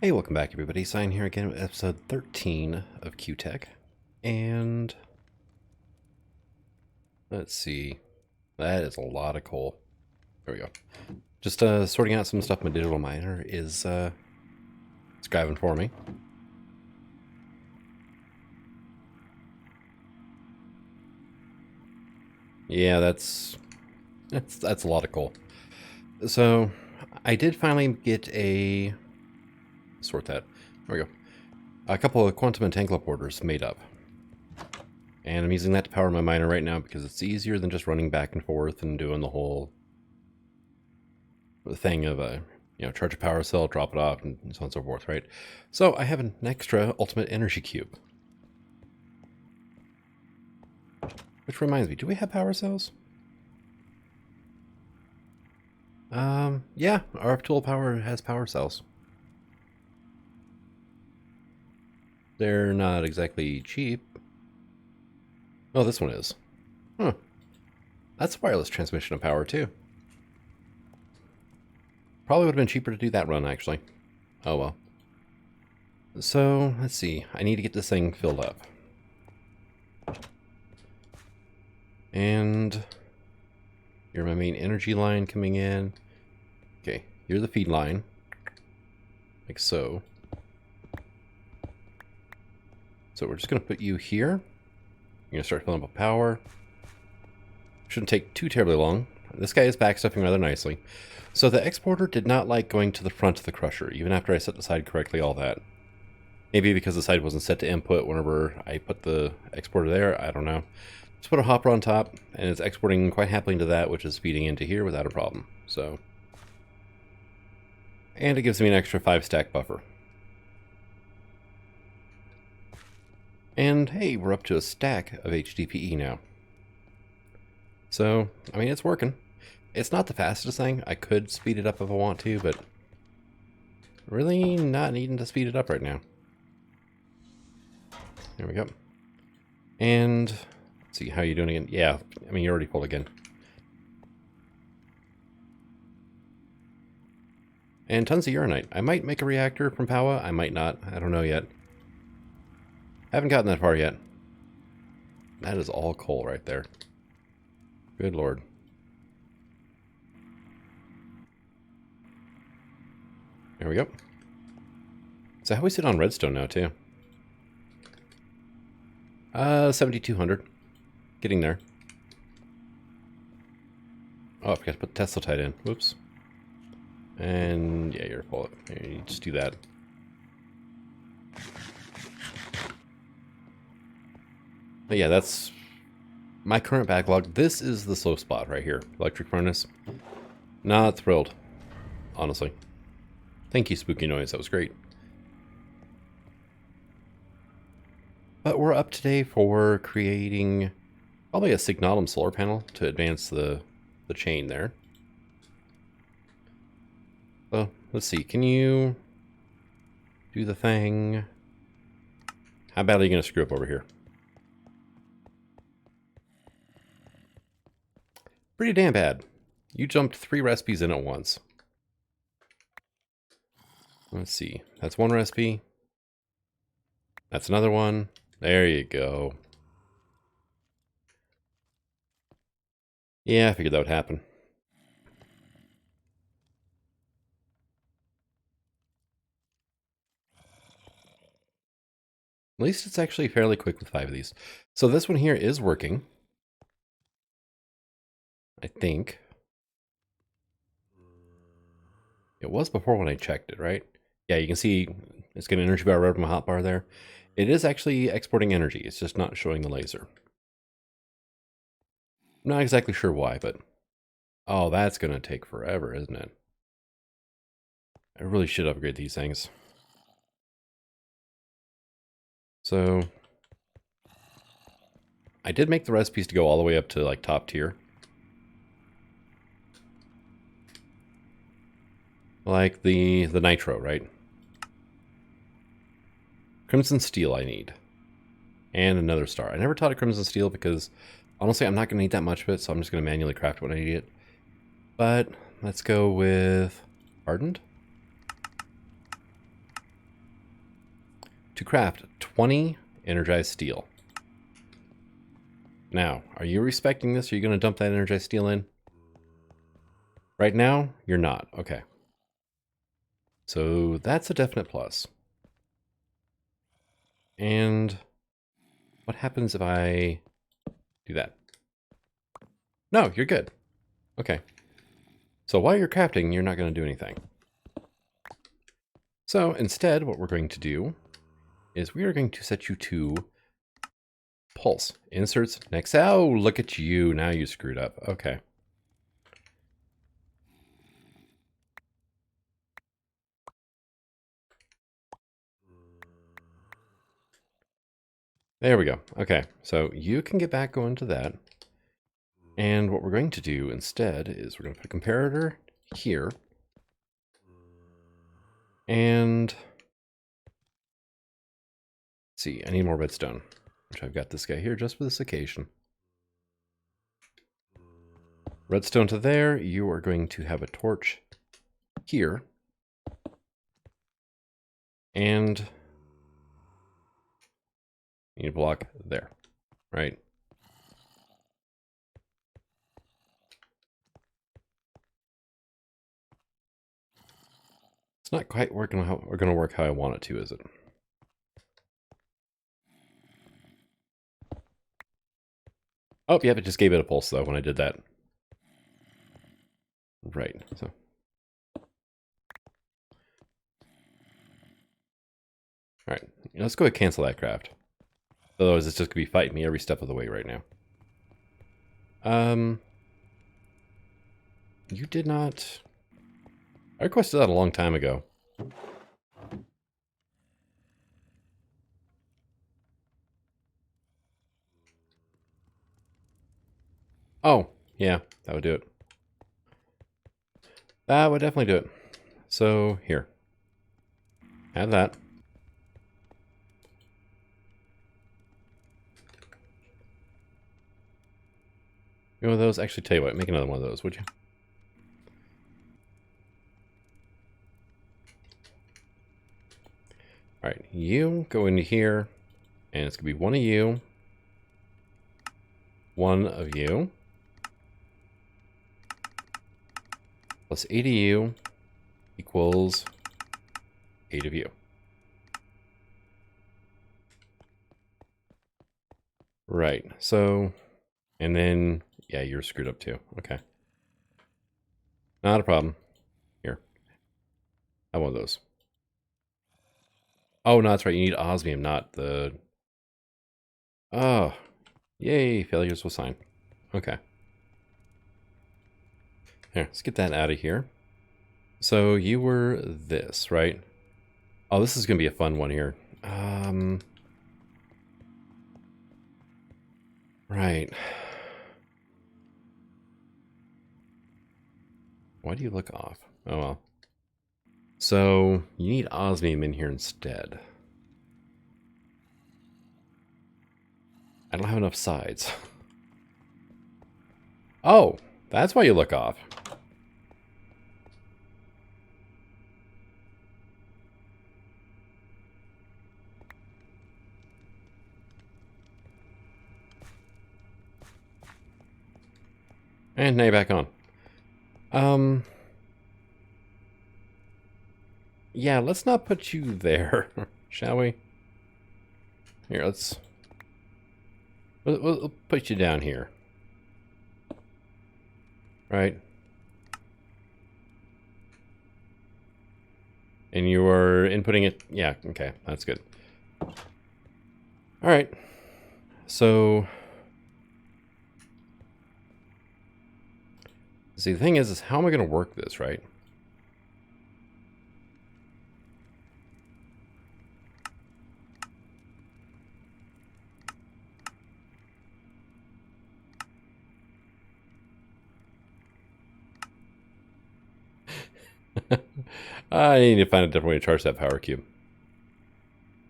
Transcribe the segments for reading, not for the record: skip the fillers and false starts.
Hey, welcome back everybody. Sign here again with episode 13 of Qtech. And let's see. That is a lot of coal. There we go. Just sorting out some stuff my digital miner is scribing for me. Yeah, that's a lot of coal. So I did finally get a sort that. There we go. A couple of quantum entanglement porters made up. And I'm using that to power my miner right now because it's easier than just running back and forth and doing the whole thing of charge a power cell, drop it off, and so on and so forth, right? So I have an extra ultimate energy cube. Which reminds me, do we have power cells? Yeah, our tool power has power cells. They're not exactly cheap. Oh, this one is. Huh. That's wireless transmission of power, too. Probably would have been cheaper to do that run, actually. Oh, well. So, let's see. I need to get this thing filled up. And here's my main energy line coming in. Okay, here's the feed line. Like so. So we're just going to put you here. You're going to start filling up with power. Shouldn't take too terribly long. This guy is backstuffing rather nicely. So the exporter did not like going to the front of the crusher, even after I set the side correctly, all that. Maybe because the side wasn't set to input whenever I put the exporter there, I don't know. Just put a hopper on top, and it's exporting quite happily into that, which is feeding into here without a problem. So, and it gives me an extra 5-stack buffer. And hey, we're up to a stack of HDPE now. So, I mean, it's working. It's not the fastest thing. I could speed it up if I want to, but really not needing to speed it up right now. There we go. And let's see, how are you doing again? Yeah, I mean, you're already full again. And tons of uranite. I might make a reactor from Powa. I might not. I don't know yet. Haven't gotten that far yet. That is all coal right there. Good lord. There we go. So how we sit on redstone now, too? 7,200. Getting there. Oh, I forgot to put the Tesla tied in. Whoops. And yeah, you're full. Here, you just do that. But yeah, that's my current backlog. This is the slow spot right here. Electric furnace. Not thrilled, honestly. Thank you, Spooky Noise. That was great. But we're up today for creating probably a Signatum solar panel to advance the chain there. So, let's see. Can you do the thing? How bad are you going to screw up over here? Pretty damn bad. You jumped 3 recipes in at once. Let's see. That's one recipe. That's another one. There you go. Yeah, I figured that would happen. At least it's actually fairly quick with 5 of these. So this one here is working. I think. It was before when I checked it, right? Yeah, you can see it's getting an energy bar right from my hotbar there. It is actually exporting energy. It's just not showing the laser. I'm not exactly sure why, but... Oh, that's going to take forever, isn't it? I really should upgrade these things. So... I did make the recipes to go all the way up to, like, top tier. Like the nitro, right? Crimson steel I need. And another star. I never taught it crimson steel because, honestly, I'm not going to need that much of it, so I'm just going to manually craft when I need it. But let's go with hardened. to craft 20 energized steel. Now, are you respecting this? Are you going to dump that energized steel in? Right now, you're not. Okay. So that's a definite plus. And what happens if I do that? No, you're good. Okay. So while you're crafting, you're not going to do anything. So instead, what we're going to do is we are going to set you to pulse. Inserts next. Oh, look at you. Now you screwed up. Okay. There we go. Okay, so you can get back going to that. And what we're going to do instead is we're going to put a comparator here. And let's see, I need more redstone, which I've got this guy here just for this occasion. Redstone to there. You are going to have a torch here. And you need a block there, right? It's not quite working how we're going to work how I want it to, is it? Oh, yeah, it just gave it a pulse, though, when I did that. Right, so. Alright, let's go ahead and cancel that craft. Otherwise, it's just going to be fighting me every step of the way right now. You did not... I requested that a long time ago. Oh, yeah, that would do it. That would definitely do it. So, here. Have that. You know those? Actually, tell you what, make another one of those, would you? Alright, you go into here, and it's going to be one of you, one of you, plus 8 of you equals 8 of you. Right, so, and then, yeah, you're screwed up too. Okay. Not a problem. Here. Have one of those. Oh, no, that's right. You need osmium, not the... Oh, yay, failures will sign. Okay. Here, let's get that out of here. So you were this, right? Oh, this is going to be a fun one here. Right. Why do you look off? Oh, well. So you need osmium in here instead. I don't have enough sides. Oh, that's why you look off. And now you're back on. Yeah, let's not put you there, shall we? Here, we'll put you down here. Right? And you are inputting it. Yeah, okay, that's good. All right. So, see, the thing is how am I going to work this, right? I need to find a different way to charge that power cube.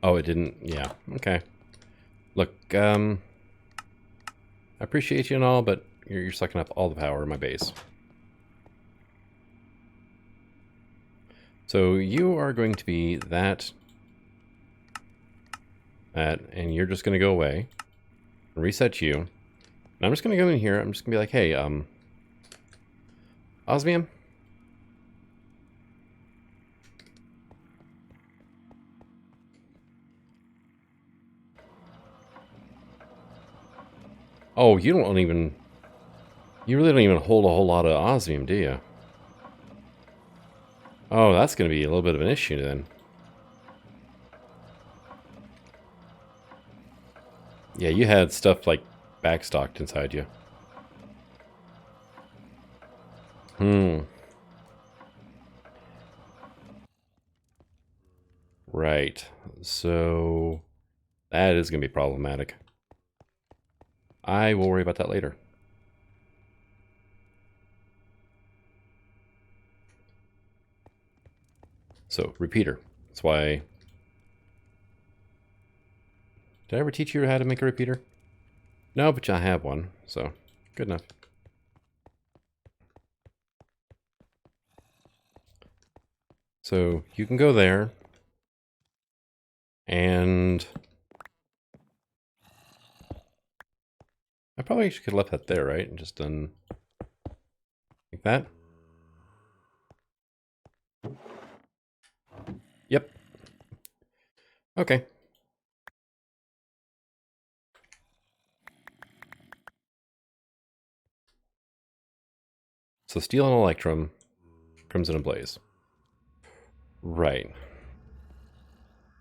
Oh, it didn't. Yeah. Okay. Look, I appreciate you and all, but you're sucking up all the power in my base. So you are going to be that that, and you're just going to go away. Reset you. And I'm just going to go in here. I'm just going to be like, hey, osmium? Oh, you don't even... You really don't even hold a whole lot of osmium, do you? Oh, that's going to be a little bit of an issue then. Yeah, you had stuff like backstocked inside you. Right. So that is going to be problematic. I will worry about that later. So, repeater. That's why... Did I ever teach you how to make a repeater? No, but I have one, so good enough. So, you can go there. And... I probably could have left that there, right? And just done... like that. Yep. Okay. So steel and electrum, crimson and blaze. Right.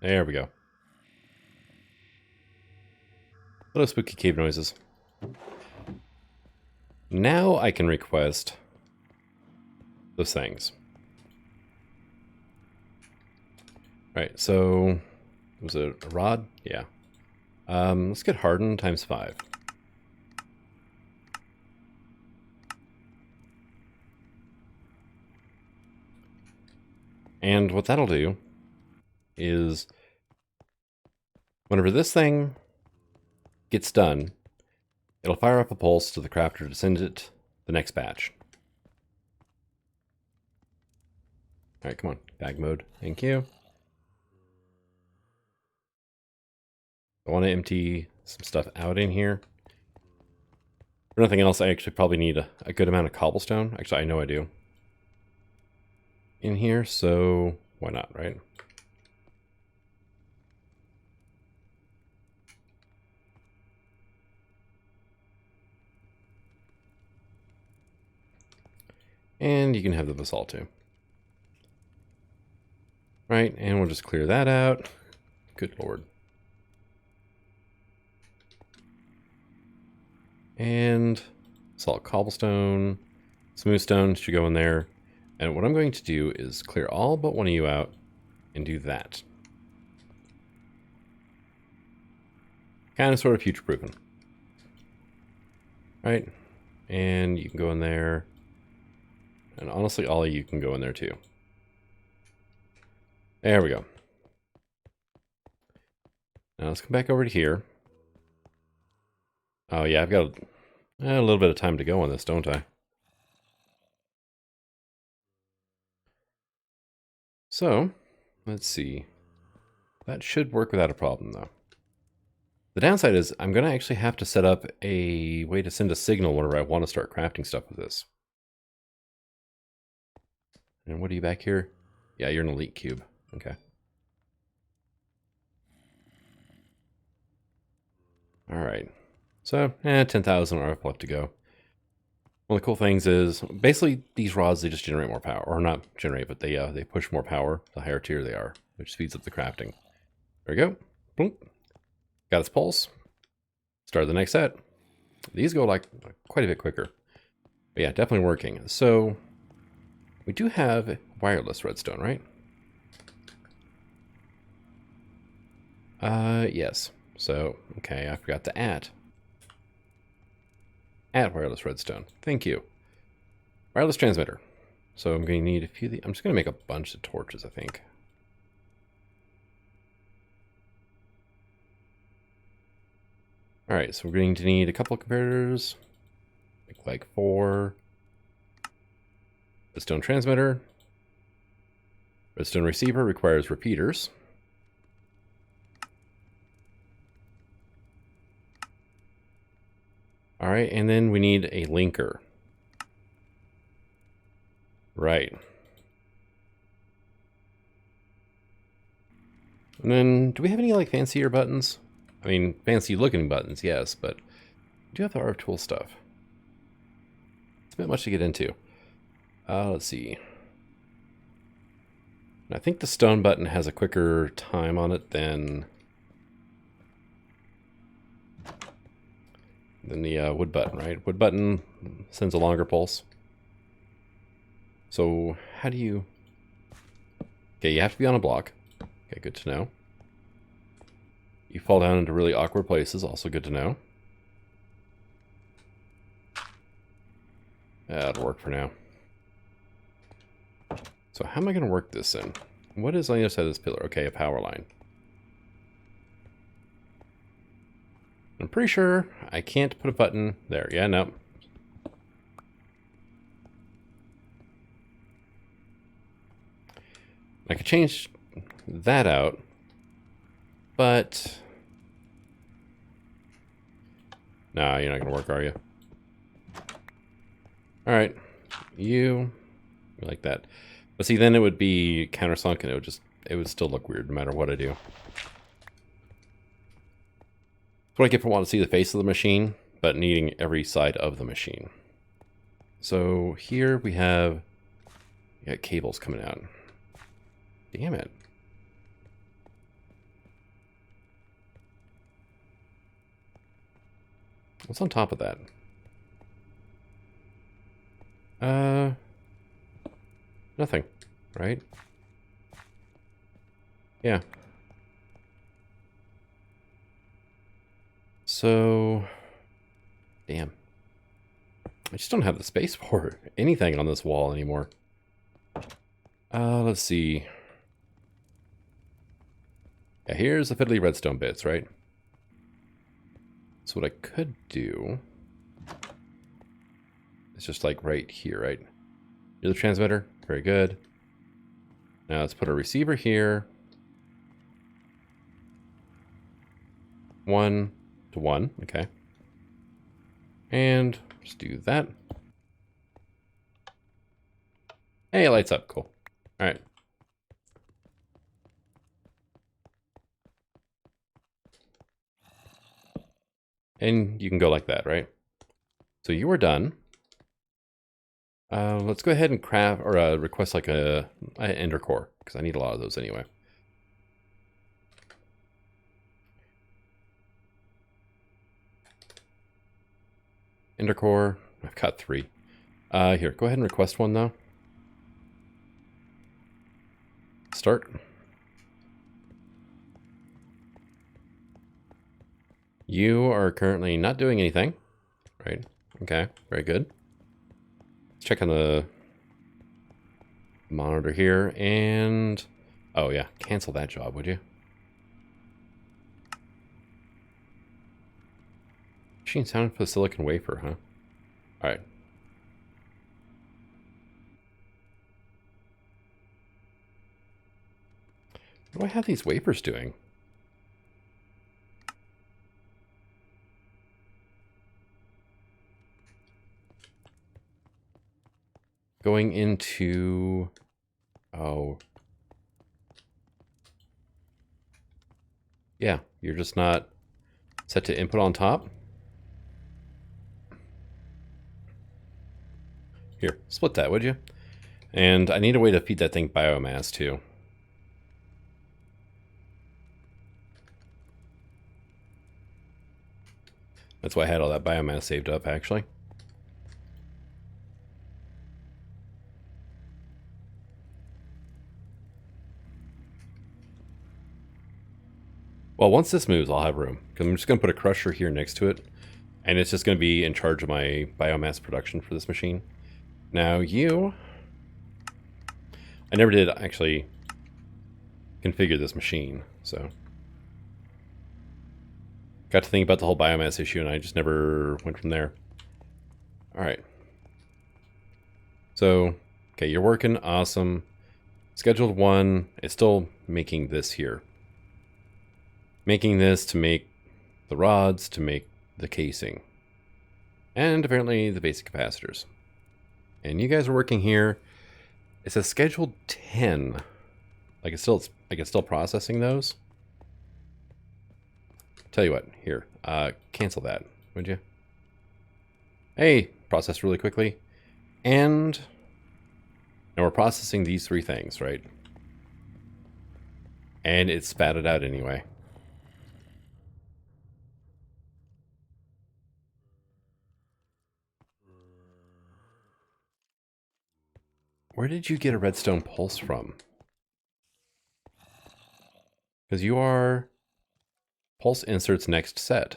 There we go. Little spooky cave noises. Now I can request those things. Right, so was it a rod? Yeah. Let's get hardened times 5. And what that'll do is whenever this thing gets done, it'll fire up a pulse to the crafter to send it the next batch. Alright, come on. Bag mode. Thank you. I want to empty some stuff out in here. For nothing else, I actually probably need a good amount of cobblestone. Actually, I know I do. In here, so why not, right? And you can have the basalt too. Right, and we'll just clear that out. Good lord. And salt cobblestone, smooth stone should go in there. And what I'm going to do is clear all but one of you out and do that. Kind of sort of future-proofing. Right, and you can go in there. And honestly, all of you can go in there too. There we go. Now let's come back over to here. Oh yeah, I've got a little bit of time to go on this, don't I? So, let's see. That should work without a problem, though. The downside is I'm going to actually have to set up a way to send a signal whenever I want to start crafting stuff with this. And what are you back here? Yeah, you're an elite cube. Okay. Alright. So, 10,000 RF left to go. One of the cool things is, basically, these rods, they just generate more power. Or not generate, but they push more power the higher tier they are, which speeds up the crafting. There we go. Boom. Got its pulse. Start the next set. These go like quite a bit quicker. But yeah, definitely working. So, we do have wireless redstone, right? Yes. So, okay, I forgot to add wireless redstone. Thank you. Wireless transmitter. So I'm going to need a few of the... I'm just going to make a bunch of torches, I think. Alright, so we're going to need a couple of comparators. Like 4. Redstone transmitter. Redstone receiver requires repeaters. All right, and then we need a linker. Right. And then, do we have any, like, fancier buttons? I mean, fancy-looking buttons, yes, but we do have the RF tool stuff. It's a bit much to get into. Let's see. I think the stone button has a quicker time on it than the wood button, right? Wood button sends a longer pulse. So, how do you... Okay, you have to be on a block. Okay, good to know. You fall down into really awkward places, also good to know. That'll work for now. So how am I going to work this in? What is on the other side of this pillar? Okay, a power line. I'm pretty sure I can't put a button there. Yeah, no. I could change that out, but... Nah, you're not going to work, are you? Alright. You like that. But see, then it would be countersunk, and it would still look weird no matter what I do. That's what I get for wanting to see the face of the machine, but needing every side of the machine. So here we got cables coming out. Damn it. What's on top of that? Nothing, right? Yeah. So, damn. I just don't have the space for anything on this wall anymore. Let's see. Yeah, here's the fiddly redstone bits, right? So what I could do is just like right here, right? Here's the transmitter. Very good. Now let's put a receiver here. 1 to 1. Okay. And just do that. Hey, it lights up. Cool. All right. And you can go like that, right? So you are done. Let's go ahead and craft or request like an ender core, because I need a lot of those anyway. Ender core, I've got 3. Here, go ahead and request one though. Start. You are currently not doing anything, right? Okay, very good. Let's check on the monitor here, and... Oh yeah, cancel that job, would you? Machine sound for the silicon wafer, huh? Alright. What do I have these wafers doing? Going into... Oh. Yeah, you're just not set to input on top. Here, split that, would you? And I need a way to feed that thing biomass, too. That's why I had all that biomass saved up, actually. Well, once this moves, I'll have room. Because I'm just going to put a crusher here next to it. And it's just going to be in charge of my biomass production for this machine. Now, you... I never did actually configure this machine, so... Got to think about the whole biomass issue, and I just never went from there. Alright. So, okay, you're working. Awesome. Scheduled 1. It's still making this here. Making this to make the rods, to make the casing. And apparently the basic capacitors. And you guys are working here. It says scheduled 10. Like it's still processing those. Tell you what, here, cancel that, would you? Hey, process really quickly. And now we're processing these three things, right? And it spat it out anyway. Where did you get a redstone pulse from? Because you are pulse inserts next set.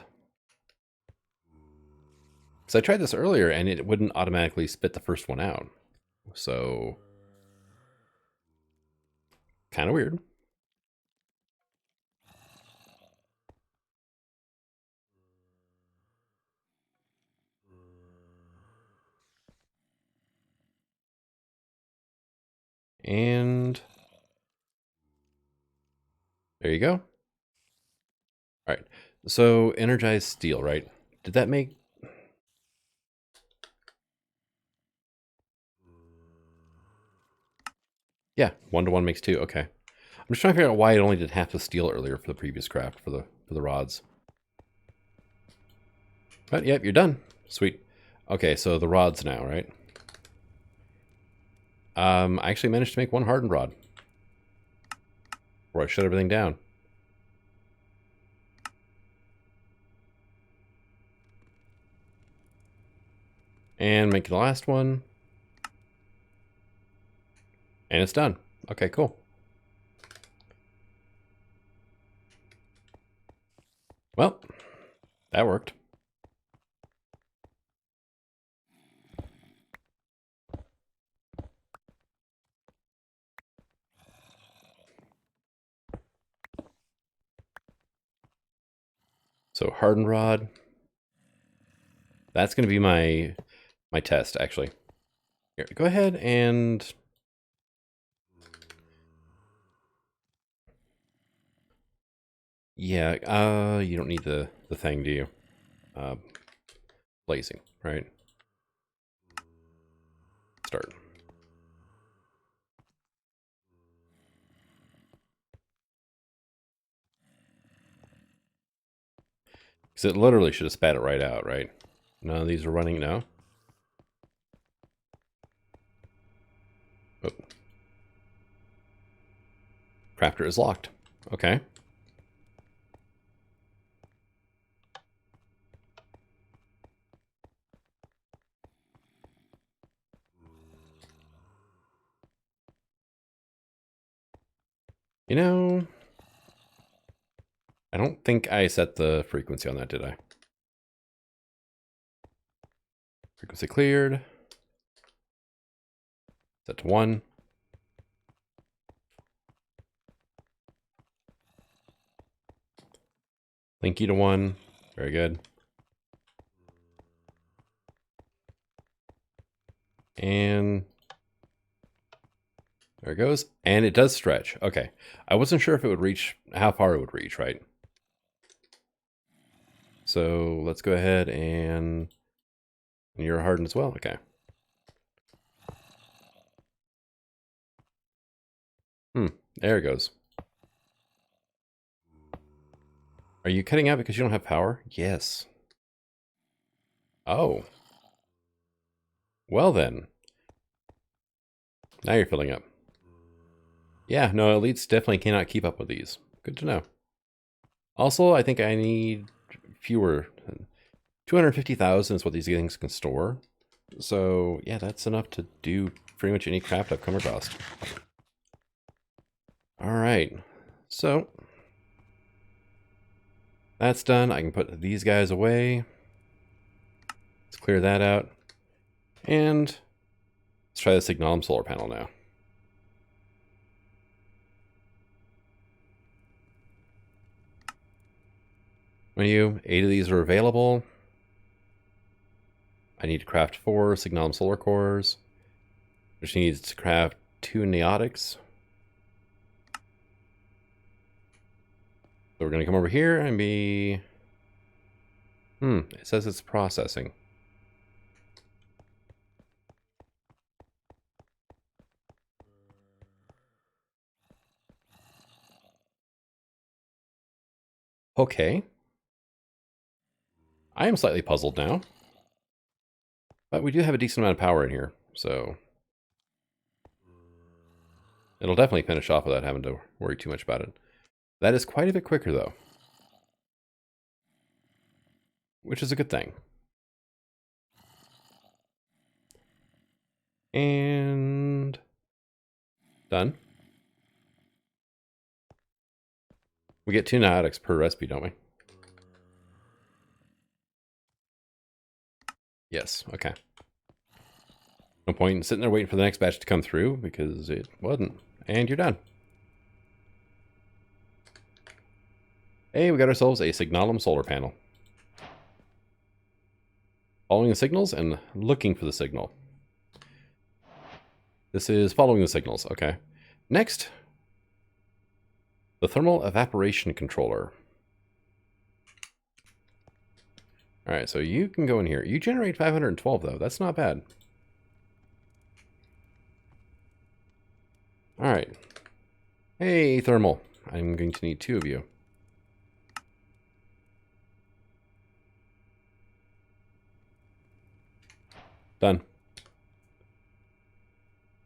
Because I tried this earlier and it wouldn't automatically spit the first one out. So, kind of weird. And there you go. All right. So, energized steel, right? Did that make... Yeah, 1-to-1 makes 2. Okay. I'm just trying to figure out why it only did half the steel earlier for the previous craft, for the rods. But, yep, you're done. Sweet. Okay, so the rods now, right? I actually managed to make one hardened rod. Where I shut everything down. And make the last one. And it's done. Okay, cool. Well, that worked. So hardened rod. That's going to be my test, actually. Here, go ahead and... Yeah, you don't need the thing, do you? Blazing, right? Start. Because it literally should have spat it right out, right? None of these are running now. Oh. Crafter is locked. Okay. You know, I don't think I set the frequency on that, did I? Frequency cleared. Set to 1. Linky to 1. Very good. And there it goes. And it does stretch. Okay. I wasn't sure if it would reach, how far it would reach, right? So let's go ahead and you're hardened as well. Okay. There it goes. Are you cutting out because you don't have power? Yes. Oh. Well then. Now you're filling up. Yeah, no, elites definitely cannot keep up with these. Good to know. Also, I think I need fewer. 250,000 is what these things can store. So, yeah, that's enough to do pretty much any craft I've come across. Alright. So, that's done. I can put these guys away. Let's clear that out. And let's try the Signalum solar panel now. When 8 of these are available. I need to craft 4 Signalum solar cores, which needs to craft 2 neotics. So we're going to come over here and be... it says it's processing. Okay. I am slightly puzzled now. But we do have a decent amount of power in here, so it'll definitely finish off without having to worry too much about it. That is quite a bit quicker, though, which is a good thing. And done. We get 2 niotics per recipe, don't we? Yes, okay. No point in sitting there waiting for the next batch to come through, because it wasn't. And you're done. Hey, we got ourselves a Signalum solar panel. Following the signals and looking for the signal. This is following the signals, okay. Next, the thermal evaporation controller. Alright, so you can go in here. You generate 512, though. That's not bad. Alright. Hey, thermal. I'm going to need 2 of you. Done.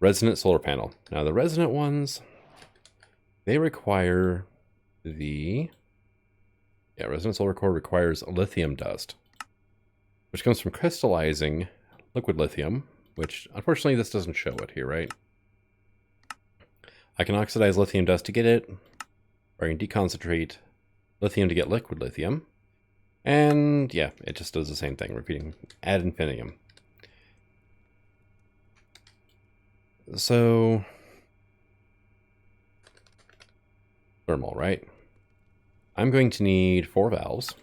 Resonant solar panel. Now, the resonant ones, they require the... Yeah, resonant solar core requires lithium dust, which comes from crystallizing liquid lithium, which, unfortunately, this doesn't show it here, right? I can oxidize lithium dust to get it, or I can deconcentrate lithium to get liquid lithium. And, yeah, it just does the same thing, repeating ad infinitum. So, thermal, right? I'm going to need 4 valves.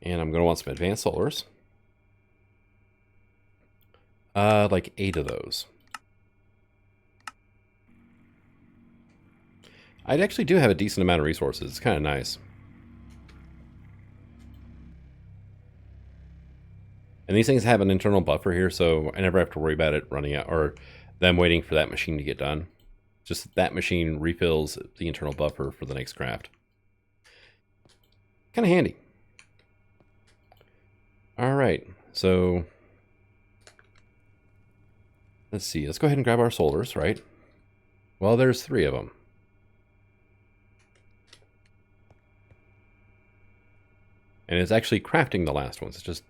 And I'm going to want some advanced solars. Like 8 of those. I actually do have a decent amount of resources. It's kind of nice. And these things have an internal buffer here, so I never have to worry about it running out, or them waiting for that machine to get done. Just that machine refills the internal buffer for the next craft. Kind of handy. Alright, so... let's see, let's go ahead and grab our solars, right? Well, there's 3 of them. And it's actually crafting the last ones. It's just...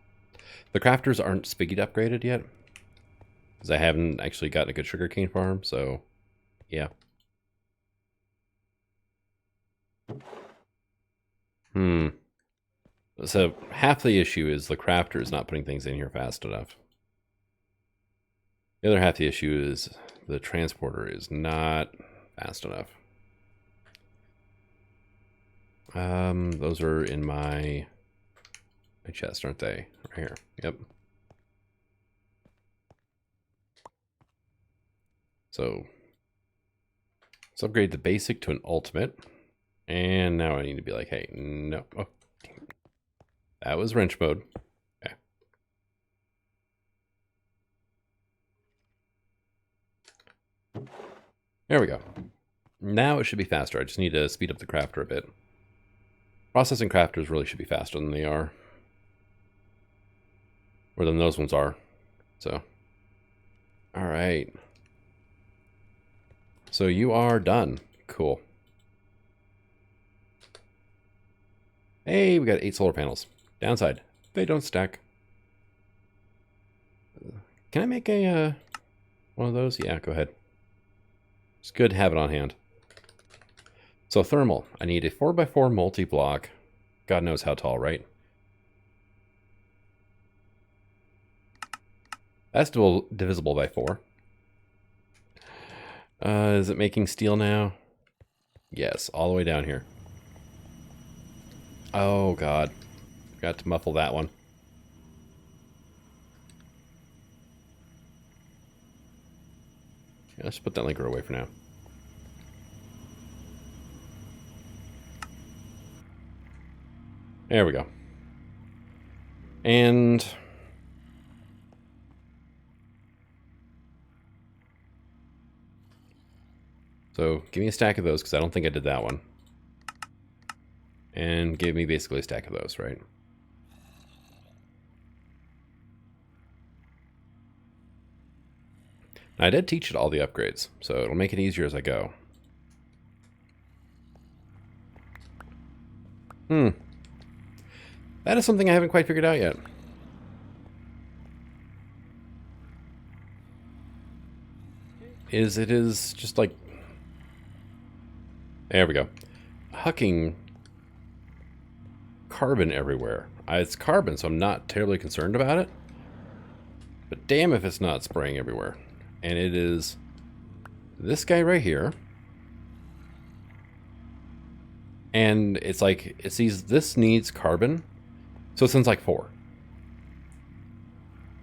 the crafters aren't speed upgraded yet. Because I haven't actually gotten a good sugarcane farm, so... yeah. So, half the issue is the crafter is not putting things in here fast enough. The other half of the issue is the transporter is not fast enough. Those are in my chest, aren't they? Right here. Yep. So, let's upgrade the basic to an ultimate. And now I need to be like, hey, no. Oh, that was wrench mode. Okay. There we go. Now it should be faster. I just need to speed up the crafter a bit. Processing crafters really should be faster than they are. Or than those ones are. So. Alright. So you are done. Cool. Hey, we got 8 solar panels. Downside, they don't stack. Can I make a one of those? Yeah, go ahead. It's good to have it on hand. So thermal, I need a 4x4 multi-block. God knows how tall, right? That's divisible by 4. Is it making steel now? Yes, all the way down here. Oh, God. Got to muffle that one. Yeah, let's put that linker away for now. There we go. And... So give me a stack of those, because I don't think I did that one. And give me basically a stack of those, right? Now, I did teach it all the upgrades, so it'll make it easier as I go. That is something I haven't quite figured out yet. It is just like... There we go. Hucking carbon everywhere. It's carbon, so I'm not terribly concerned about it. But damn if it's not spraying everywhere. And it is this guy right here. And it's like, it sees this needs carbon. So it sends like 4.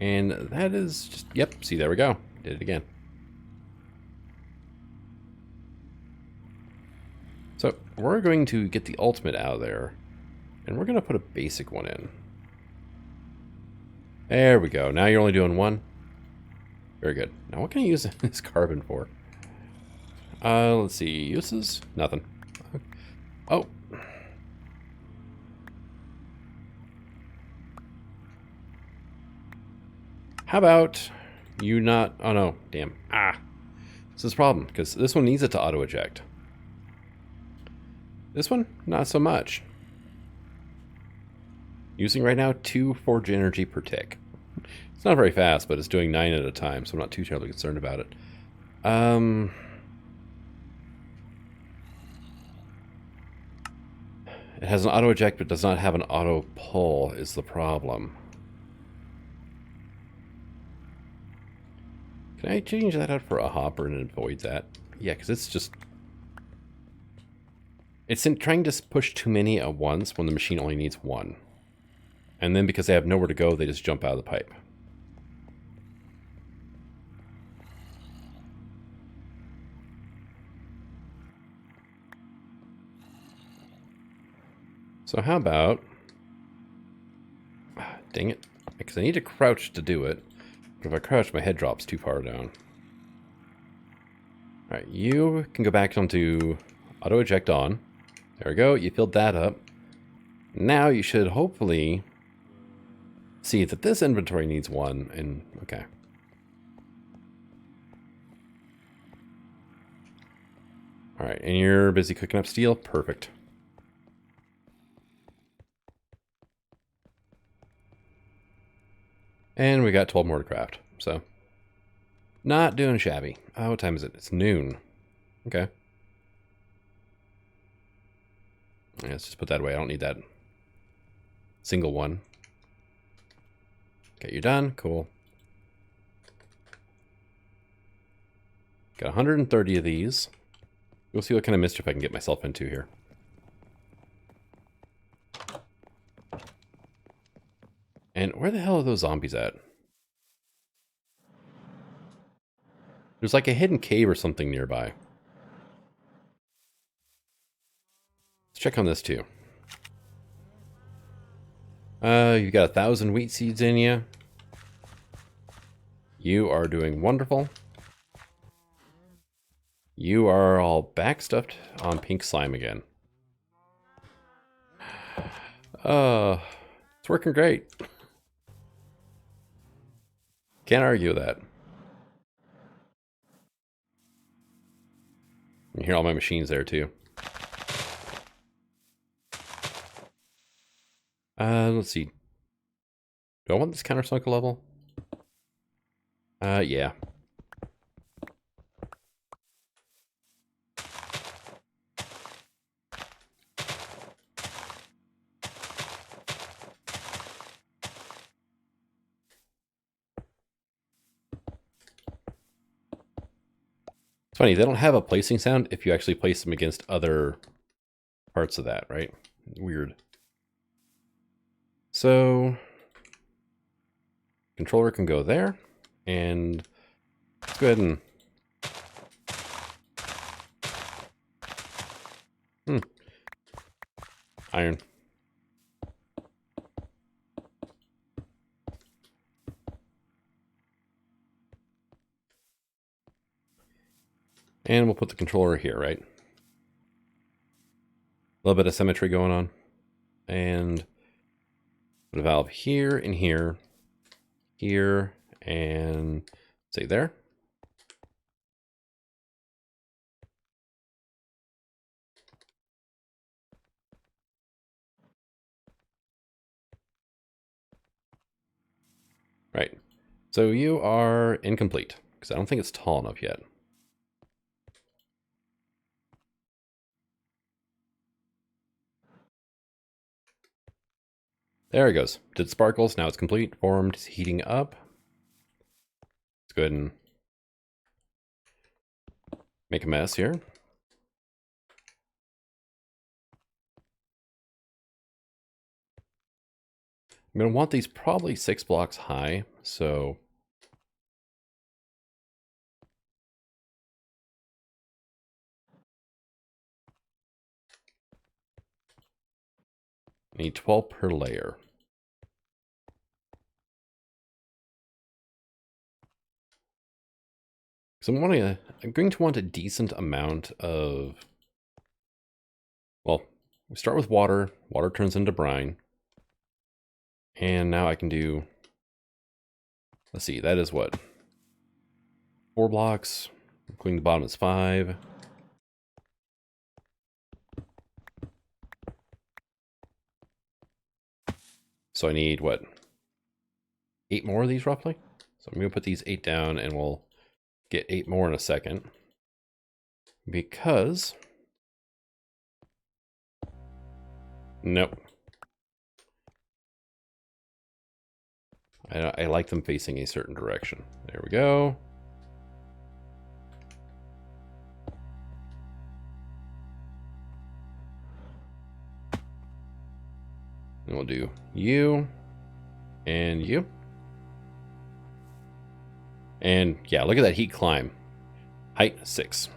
And that is just, yep, see, there we go. Did it again. So we're going to get the ultimate out of there. And we're going to put a basic one in. There we go. Now you're only doing 1. Very good. Now what can I use this carbon for? Let's see. Uses? Nothing. Oh. How about you not... Oh no. Damn. This is a problem, because this one needs it to auto-eject. This one, not so much. Using right now 2 forge energy per tick. It's not very fast, but it's doing 9 at a time, so I'm not too terribly concerned about it. It has an auto eject, but does not have an auto pull, is the problem. Can I change that out for a hopper and avoid that? Yeah, because it's just... It's trying to push too many at once when the machine only needs 1. And then because they have nowhere to go, they just jump out of the pipe. So how about... Dang it. Because I need to crouch to do it. But if I crouch, my head drops too far down. Alright, you can go back onto auto eject on. There we go, you filled that up. Now you should hopefully see that this inventory needs 1, and okay. Alright, and you're busy cooking up steel? Perfect. And we got 12 more to craft, so not doing shabby. Oh, what time is it? It's noon. Okay. Yeah, let's just put that away. I don't need that single one. Okay, you're done. Cool. Got 130 of these. We'll see what kind of mischief I can get myself into here. And where the hell are those zombies at? There's like a hidden cave or something nearby. Let's check on this too. You've got 1,000 wheat seeds in you. You are doing wonderful. You are all backstuffed on pink slime again. It's working great. Can't argue with that. You hear all my machines there too. Let's see. Do I want this countersunk level? Yeah. It's funny, they don't have a placing sound if you actually place them against other parts of that, right? Weird. So, controller can go there, and let's go ahead and... Iron. And we'll put the controller here, right? A little bit of symmetry going on. And put a valve here and here, here, and say there. Right. So you are incomplete, because I don't think it's tall enough yet. There it goes. Did sparkles, now it's complete. Formed, heating up. Let's go ahead and make a mess here. I'm going to want these probably 6 blocks high, so I need 12 per layer. So I'm going to want a decent amount of, well, we start with water. Water turns into brine. And now I can do, let's see, that is what? 4 blocks, including the bottom is 5. So I need, what, 8 more of these roughly? So I'm going to put these 8 down and we'll get 8 more in a second. Because, nope. I like them facing a certain direction. There we go. And we'll do you and you. And yeah, look at that heat climb. Height 6.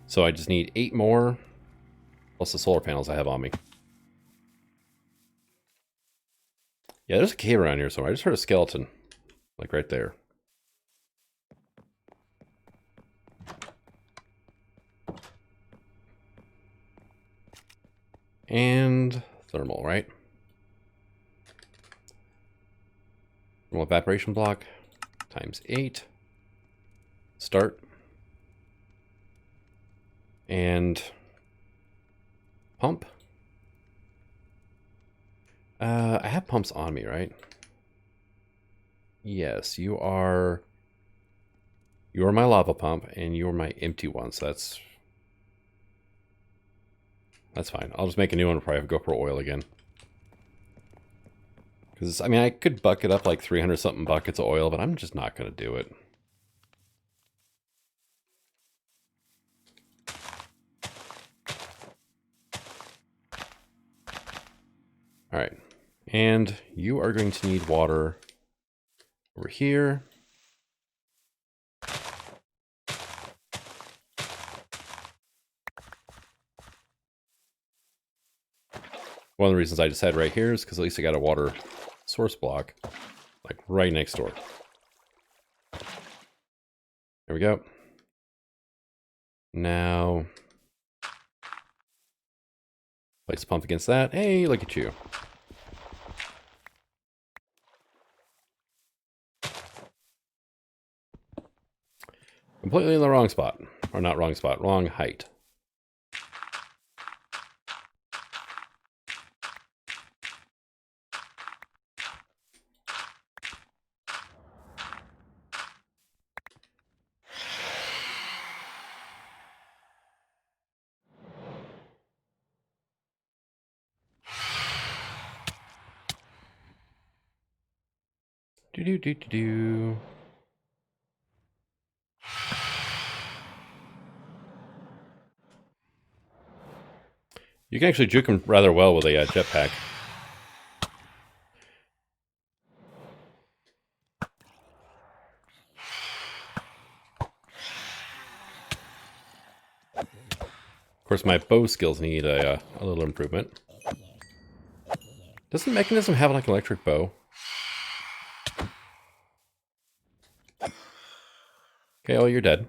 So I just need 8 more, plus the solar panels I have on me. Yeah, there's a cave around here somewhere. I just heard a skeleton. Like right there. And thermal, right? Thermal evaporation block times 8. Start. And pump. I have pumps on me, right? Yes, you are my lava pump, and you are my empty one, so that's fine. I'll just make a new one, probably have to go for oil again. Because, I mean, I could bucket up like 300-something buckets of oil, but I'm just not going to do it. Alright, and you are going to need water over here. One of the reasons I just had right here is because at least I got a water source block, like right next door. There we go. Now, place the pump against that. Hey, look at you. Completely in the wrong spot. Or not wrong spot, wrong height. Do. You can actually juke him rather well with a jetpack. Of course, my bow skills need a little improvement. Doesn't Mechanism have like an electric bow? Okay, well, you're dead.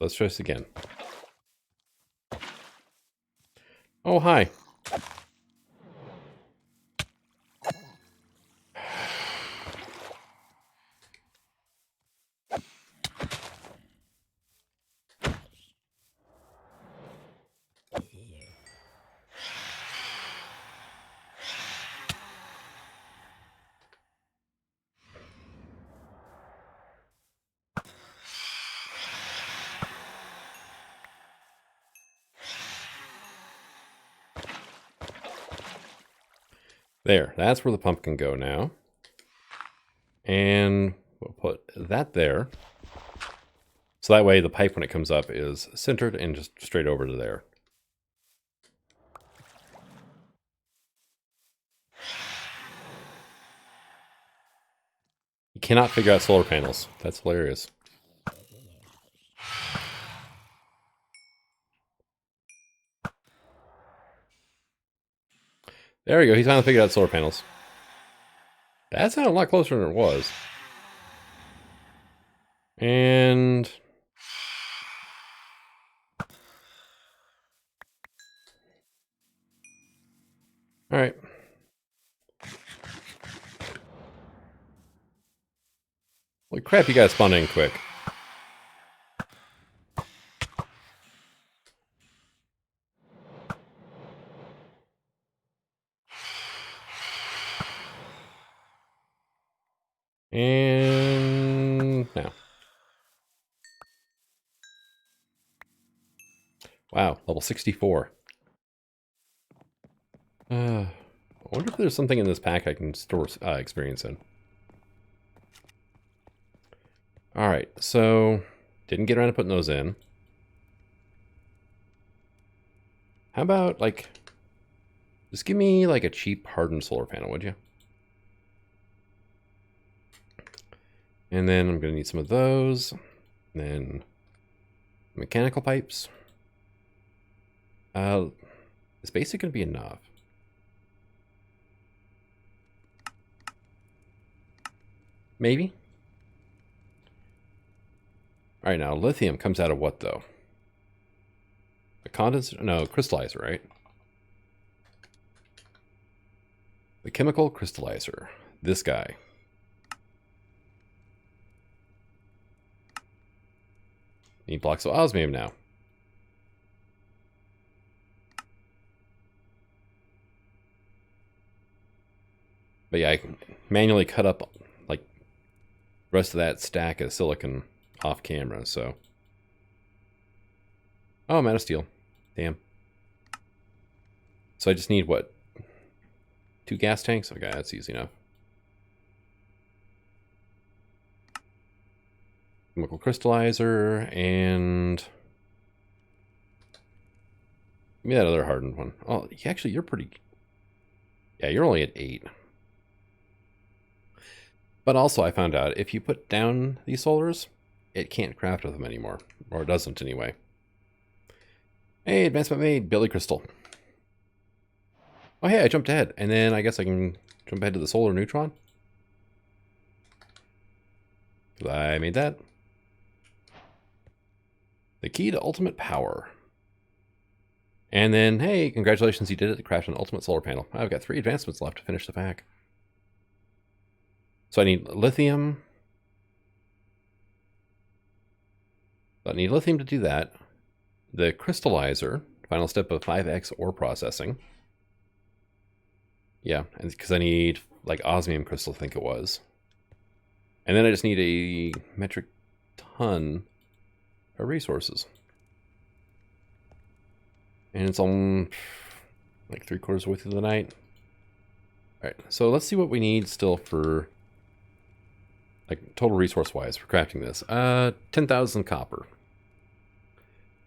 Let's try this again. Oh, hi. There, that's where the pump can go now. And we'll put that there. So that way the pipe, when it comes up, is centered and just straight over to there. You cannot figure out solar panels. That's hilarious. There we go. He's finally figured out solar panels. That sounded a lot closer than it was. And... Alright. Holy crap, you guys spawned in quick. And... now. Wow, level 64. I wonder if there's something in this pack I can store experience in. Alright, so didn't get around to putting those in. How about, like, just give me, like, a cheap hardened solar panel, would you? And then I'm going to need some of those. And then mechanical pipes. Is basic going to be enough? Maybe. All right, now lithium comes out of what, though? The condenser? No, crystallizer, right? The chemical crystallizer. This guy. Need blocks of osmium now. But yeah, I can manually cut up, like, the rest of that stack of silicon off camera, so. Oh, I'm out of steel. Damn. So I just need, what? 2 gas tanks? Okay, that's easy enough. Chemical crystallizer, and... give me that other hardened one. Oh, actually, you're pretty... yeah, you're only at 8. But also, I found out, if you put down these solars, it can't craft with them anymore. Or it doesn't, anyway. Hey, advancement made. Billy Crystal. Oh, hey, I jumped ahead. And then I guess I can jump ahead to the solar neutron. I made that. The key to ultimate power. And then, hey, congratulations, you did it. Crashed an ultimate solar panel. I've got 3 advancements left to finish the pack. So I need lithium. I need lithium to do that. The crystallizer, final step of 5x ore processing. Yeah, and because I need, like, osmium crystal, I think it was. And then I just need a metric ton of resources. And it's on, like, 3/4 of the way through the night. Alright, so let's see what we need still for, like, total resource-wise for crafting this. 10,000 copper.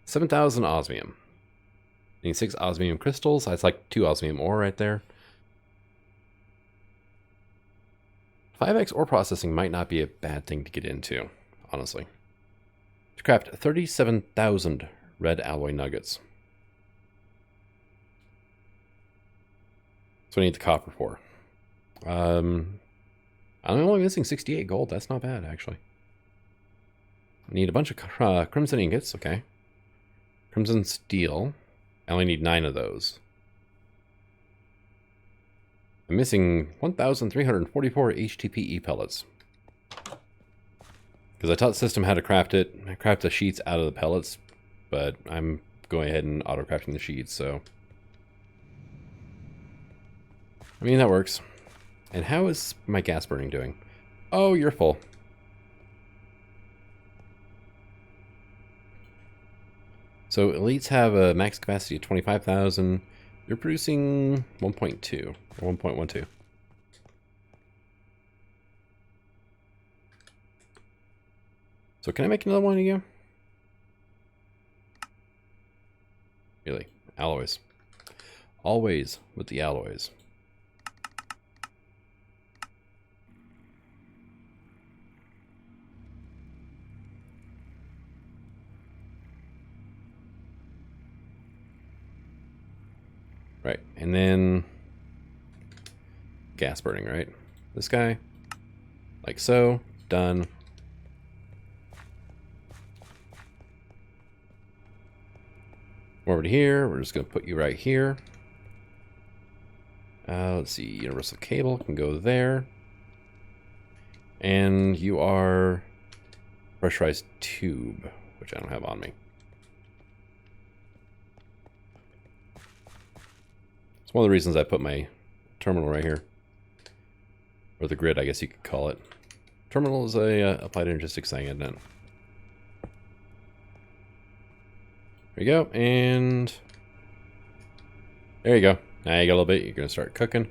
7,000 osmium. Need 6 osmium crystals. That's like 2 osmium ore right there. 5x ore processing might not be a bad thing to get into, honestly. To craft 37,000 red alloy nuggets. So I need the copper for. I'm only missing 68 gold. That's not bad, actually. Need a bunch of crimson ingots. Okay. Crimson steel. I only need 9 of those. I'm missing 1,344 HTPE pellets. Because I taught the system how to craft it. I craft the sheets out of the pellets, but I'm going ahead and auto-crafting the sheets, so... I mean, that works. And how is my gas burning doing? Oh, you're full. So elites have a max capacity of 25,000. You're producing 1.2 or 1.12. So can I make another one of you? Really? Alloys. Always with the alloys. Right, and then gas burning, right? This guy, like so, done. Over to here, we're just gonna put you right here. Let's see, universal cable can go there. And you are pressurized tube, which I don't have on me. It's one of the reasons I put my terminal right here. Or the grid, I guess you could call it. Terminal is a applied energistics thing, isn't it? There you go, and... there you go. Now you got a little bit, you're going to start cooking.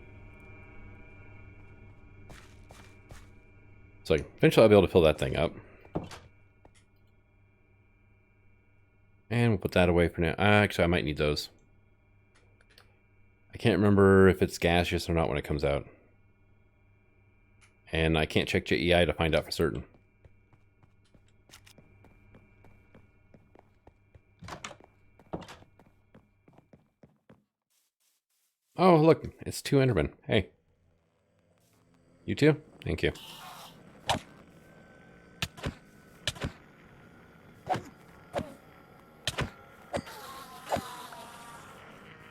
So eventually I'll be able to fill that thing up. And we'll put that away for now. Actually, I might need those. I can't remember if it's gaseous or not when it comes out. And I can't check JEI to find out for certain. Oh, look, it's 2 Endermen. Hey. You too? Thank you.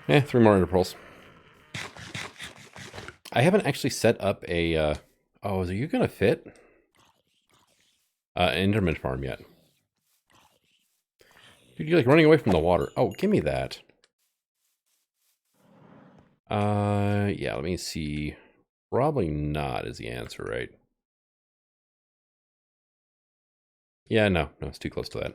Eh, 3 more Ender Pearls. I haven't actually set up a... oh, are you going to fit? Enderman farm yet. Dude, you're like running away from the water. Oh, give me that. Yeah, let me see. Probably not is the answer, right? Yeah, no, it's too close to that.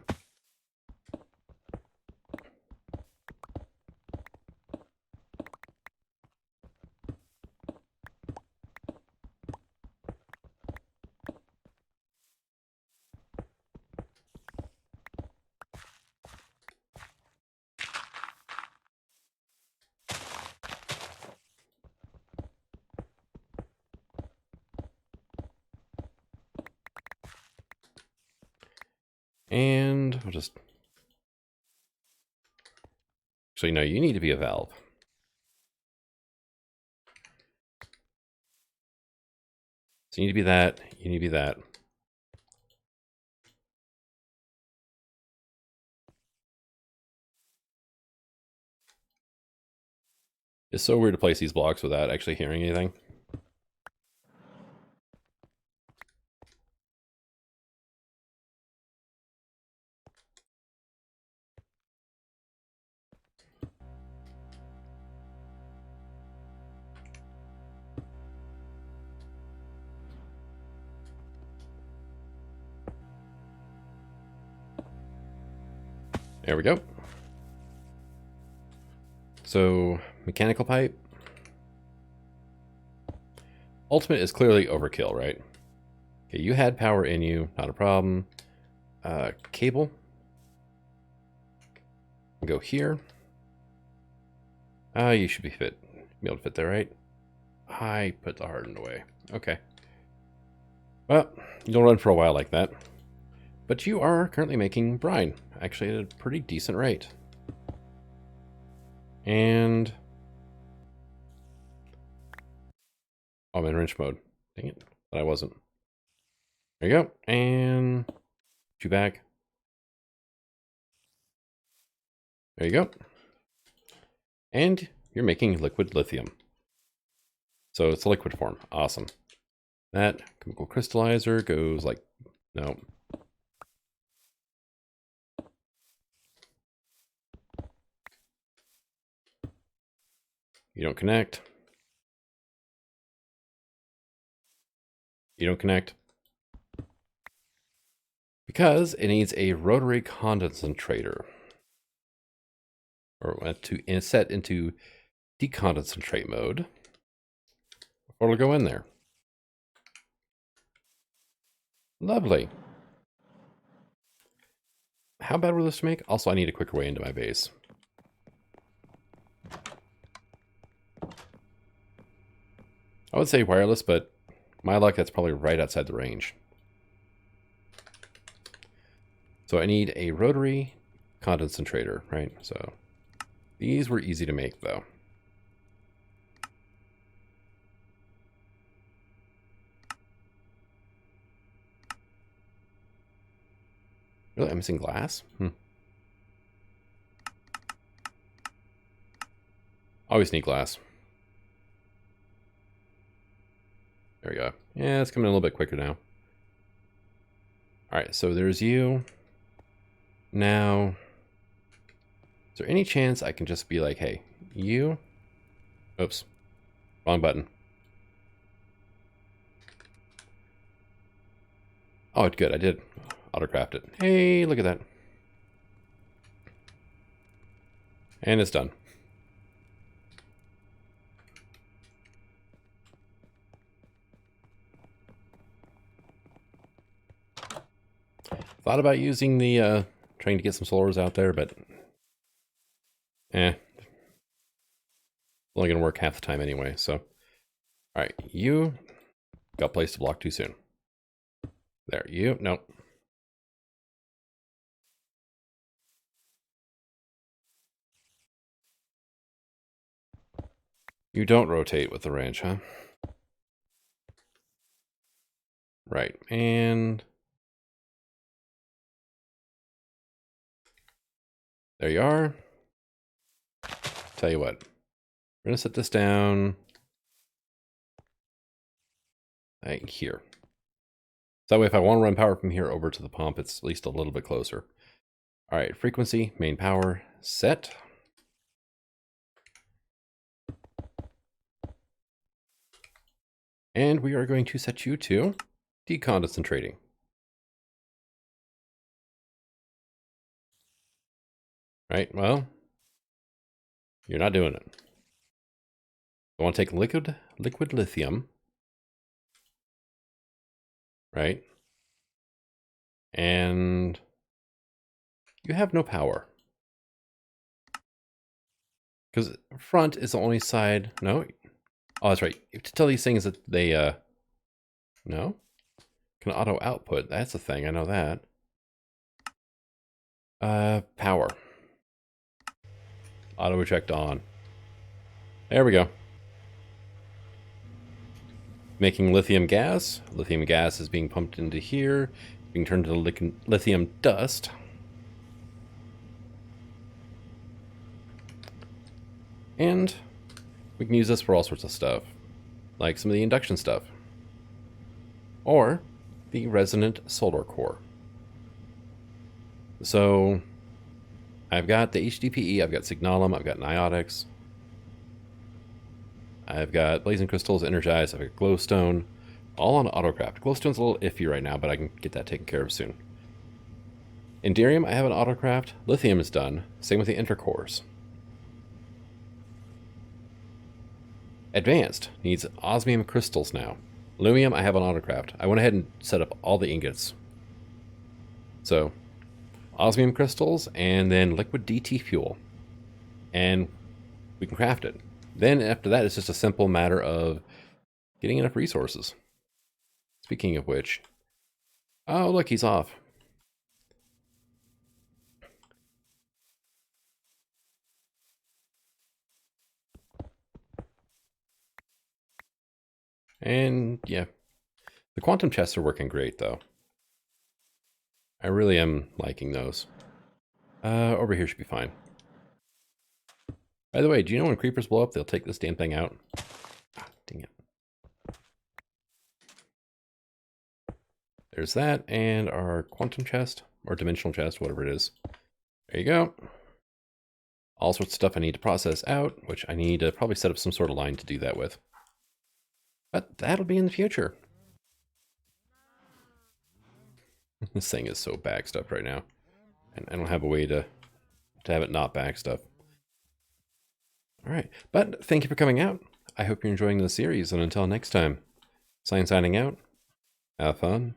And we'll just... actually, no, you need to be a valve. So you need to be that, you need to be that. It's so weird to place these blocks without actually hearing anything. There we go. So, mechanical pipe. Ultimate is clearly overkill, right? Okay, you had power in you, not a problem. Cable. Go here. You should be be able to fit there, right? I put the hardened away. Okay. Well, you'll run for a while like that. But you are currently making brine, actually at a pretty decent rate. And... oh, I'm in wrench mode. Dang it. But I wasn't. There you go. And You back. There you go. And you're making liquid lithium. So it's a liquid form. Awesome. That chemical crystallizer goes like, no. You don't connect. You don't connect. Because it needs a rotary condensator. Or to set into decondentrate mode. Before it'll go in there. Lovely. How bad were those to make? Also, I need a quicker way into my base. I would say wireless, but my luck, that's probably right outside the range. So I need a rotary condensator, right? So these were easy to make, though. Really? I'm missing glass? Always need glass. There we go. Yeah, it's coming a little bit quicker now. Alright, so there's you. Now, is there any chance I can just be like, hey, you... Oops. Wrong button. Oh, good. I did autocraft it. Hey, look at that. And it's done. Thought about using the, trying to get some solars out there, but... Only going to work half the time anyway, so... Alright, you got placed to block too soon. There, you... Nope. You don't rotate with the wrench, huh? Right, and... There you are. Tell you what. We're going to set this down... right here. So that way if I want to run power from here over to the pump, it's at least a little bit closer. Alright, frequency, main power, set. And we are going to set you to decondensating. Right, well, you're not doing it. I want to take liquid lithium. Right? And you have no power. Because front is the only side. No. Oh, that's right. You have to tell these things that they, no? Can auto output. That's the thing. I know that. Power. Auto eject on. There we go. Making lithium gas. Lithium gas is being pumped into here. Being turned to lithium dust. And we can use this for all sorts of stuff. Like some of the induction stuff. Or the resonant solar core. So I've got the HDPE, I've got Signalum, I've got Niotics. I've got Blazing Crystals, Energized, I've got Glowstone. All on Autocraft. Glowstone's a little iffy right now, but I can get that taken care of soon. Inderium, I have an Autocraft. Lithium is done. Same with the intercores. Advanced needs osmium crystals now. Lumium, I have an Autocraft. I went ahead and set up all the ingots. So, osmium crystals and then liquid DT fuel. And we can craft it. Then after that, it's just a simple matter of getting enough resources. Speaking of which, oh, look, he's off. And yeah, the quantum chests are working great though. I really am liking those. Over here should be fine. By the way, do you know when creepers blow up, they'll take this damn thing out? Ah, dang it. There's that, and our quantum chest, or dimensional chest, whatever it is. There you go. All sorts of stuff I need to process out, which I need to probably set up some sort of line to do that with. But that'll be in the future. This thing is so backstuffed right now. And I don't have a way to have it not backstuffed. Alright, but thank you for coming out. I hope you're enjoying the series, and until next time, Signing out. Have fun.